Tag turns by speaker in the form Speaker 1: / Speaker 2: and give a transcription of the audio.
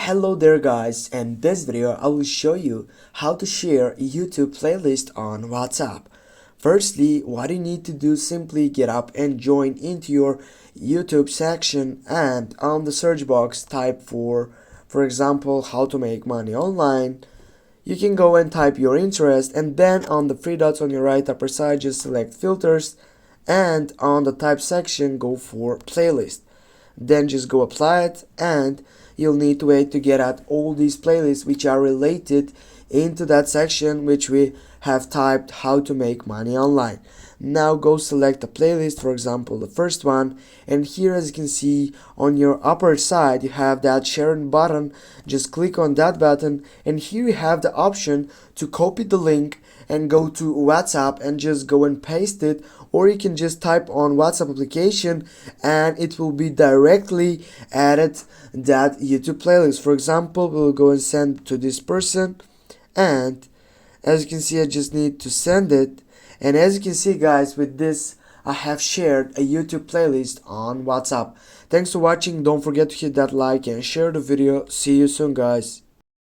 Speaker 1: Hello there guys, in this video I will show you how to share a YouTube playlist on WhatsApp. Firstly, what you need to do, simply get up and join into your YouTube section, and on the search box type for example, how to make money online. You can go and type your interest, and then on the three dots on your right upper side just select filters, and on the type section go for playlist. Then just go apply it, and you'll need to wait to get at all these playlists which are related into that section which we have typed how to make money online. Now go select a playlist, for example the first one, and here as you can see on your upper side you have that share button. Just click on that button, and here you have the option to copy the link and go to WhatsApp and just go and paste it, or you can just type on WhatsApp application and it will be directly added that YouTube playlist. For example, we'll go and send it to this person, and as you can see I just need to send it, and as you can see guys, with this I have shared a YouTube playlist on WhatsApp. Thanks for watching. Don't forget to hit that like and share the video. See you soon guys.